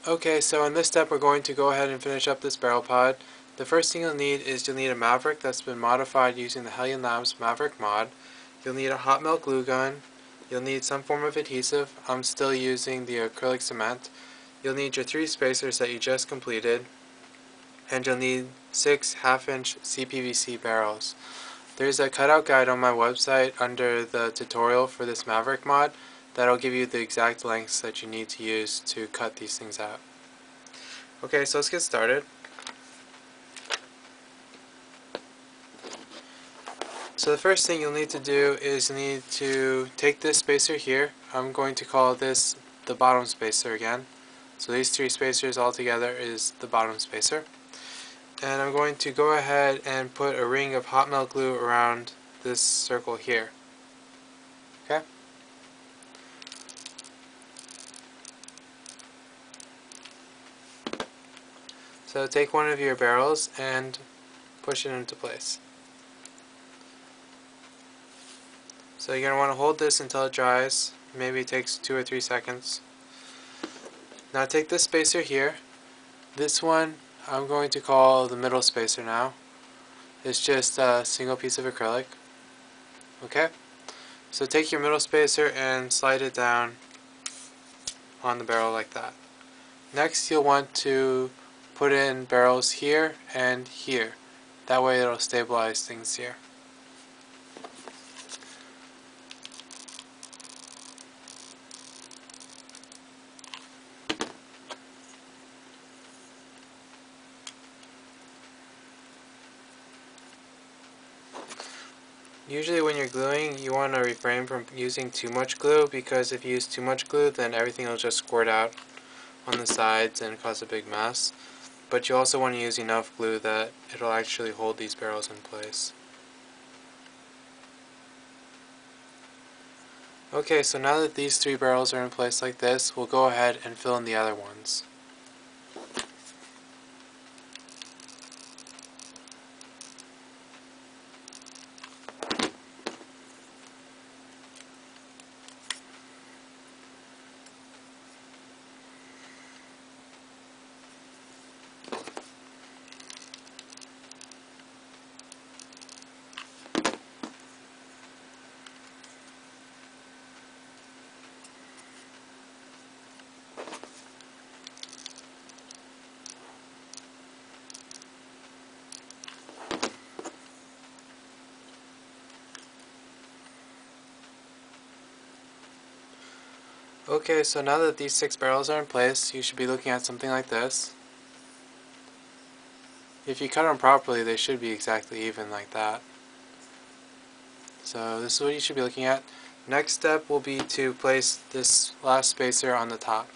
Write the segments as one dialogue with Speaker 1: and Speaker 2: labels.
Speaker 1: Okay, so in this step we're going to go ahead and finish up this barrel pod. The first thing you'll need is you'll need a Maverick that's been modified using the Hellion Labs Maverick mod. You'll need a hot melt glue gun. You'll need some form of adhesive. I'm still using the acrylic cement. You'll need your 3 spacers that you just completed. And you'll need 6 half-inch CPVC barrels. There's a cutout guide on my website under the tutorial for this Maverick mod that'll give you the exact lengths that you need to use to cut these things out. Okay, so let's get started. So the first thing you'll need to do is you need to take this spacer here. I'm going to call this the bottom spacer again. So these 3 spacers all together is the bottom spacer. And I'm going to go ahead and put a ring of hot melt glue around this circle here. Okay? So take one of your barrels and push it into place. So you're going to want to hold this until it dries. Maybe it takes 2 or 3 seconds. Now take this spacer here. This one I'm going to call the middle spacer now. It's just a single piece of acrylic. Okay? So take your middle spacer and slide it down on the barrel like that. Next you'll want to put in barrels here and here. That way it'll stabilize things here. Usually when you're gluing, you want to refrain from using too much glue, because if you use too much glue, then everything will just squirt out on the sides and cause a big mess. But you also want to use enough glue that it'll actually hold these barrels in place. Okay, so now that these 3 barrels are in place like this, we'll go ahead and fill in the other ones. Okay, so now that these 6 barrels are in place, you should be looking at something like this. If you cut them properly, they should be exactly even like that. So this is what you should be looking at. Next step will be to place this last spacer on the top.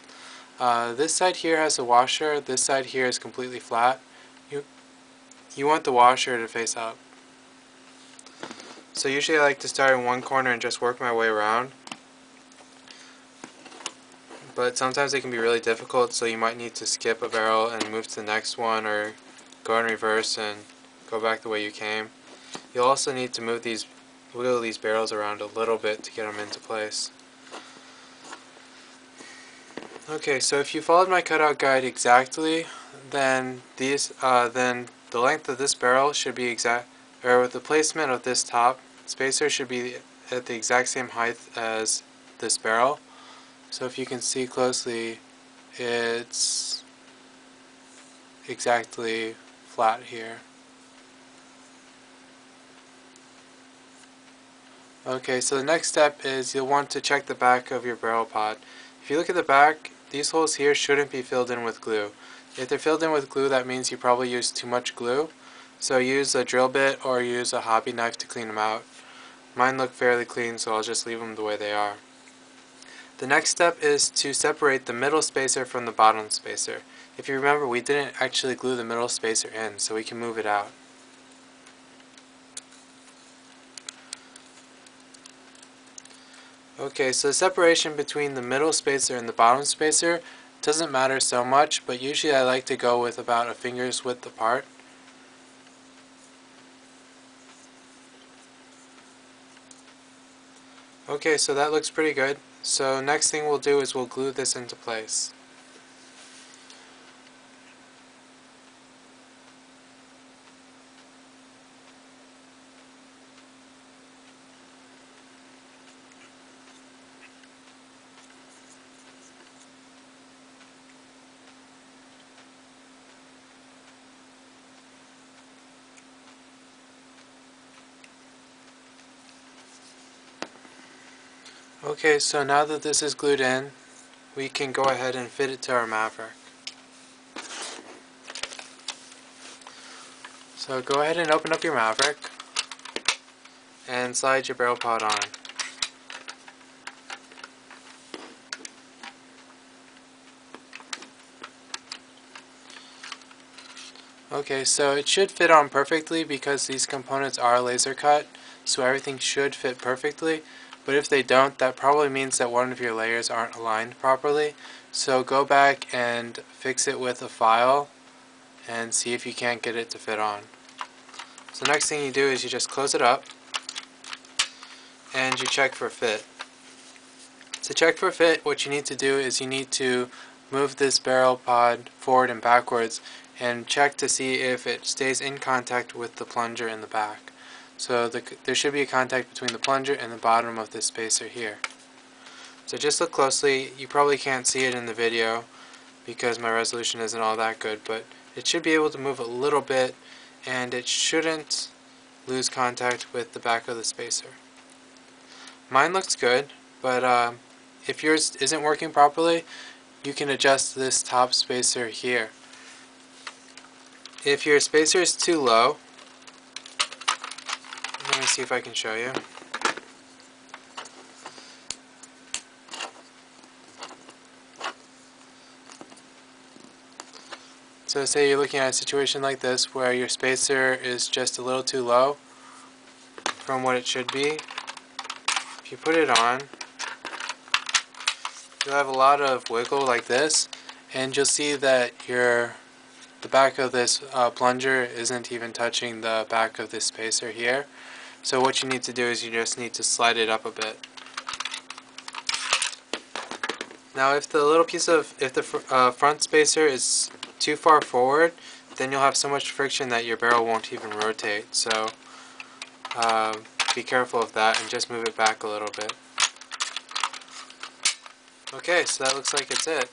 Speaker 1: This side here has a washer, this side here is completely flat. You want the washer to face up. So usually I like to start in one corner and just work my way around. But sometimes it can be really difficult, so you might need to skip a barrel and move to the next one, or go in reverse and go back the way you came. You'll also need to wiggle these barrels around a little bit to get them into place. Okay, so if you followed my cutout guide exactly, then the length of this barrel should be exact, or with the placement of this top spacer should be at the exact same height as this barrel. So if you can see closely, it's exactly flat here. Okay, so the next step is you'll want to check the back of your barrel pod. If you look at the back, these holes here shouldn't be filled in with glue. If they're filled in with glue, that means you probably used too much glue. So use a drill bit or use a hobby knife to clean them out. Mine look fairly clean, so I'll just leave them the way they are. The next step is to separate the middle spacer from the bottom spacer. If you remember, we didn't actually glue the middle spacer in, so we can move it out. Okay, so the separation between the middle spacer and the bottom spacer doesn't matter so much, but usually I like to go with about a finger's width apart. Okay, so that looks pretty good. So next thing we'll do is we'll glue this into place. Okay, so now that this is glued in, we can go ahead and fit it to our Maverick. So go ahead and open up your Maverick and slide your barrel pod on. Okay, so it should fit on perfectly because these components are laser cut, so everything should fit perfectly. But if they don't, that probably means that one of your layers aren't aligned properly. So go back and fix it with a file and see if you can't get it to fit on. So next thing you do is you just close it up and you check for fit. To check for fit, what you need to do is you need to move this barrel pod forward and backwards and check to see if it stays in contact with the plunger in the back. So there should be a contact between the plunger and the bottom of this spacer here. So just look closely. You probably can't see it in the video because my resolution isn't all that good, but it should be able to move a little bit and it shouldn't lose contact with the back of the spacer. Mine looks good, but if yours isn't working properly, you can adjust this top spacer here. If your spacer is too low, let me see if I can show you. So say you're looking at a situation like this where your spacer is just a little too low from what it should be. If you put it on, you'll have a lot of wiggle like this, and you'll see that the back of this plunger isn't even touching the back of this spacer here. So what you need to do is you just need to slide it up a bit. Now if the front spacer is too far forward, then you'll have so much friction that your barrel won't even rotate. So be careful of that and just move it back a little bit. Okay, so that looks like it's it.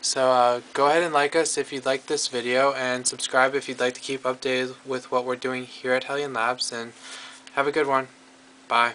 Speaker 1: So go ahead and like us if you like this video, and subscribe if you'd like to keep updated with what we're doing here at Hellion Labs, and have a good one. Bye.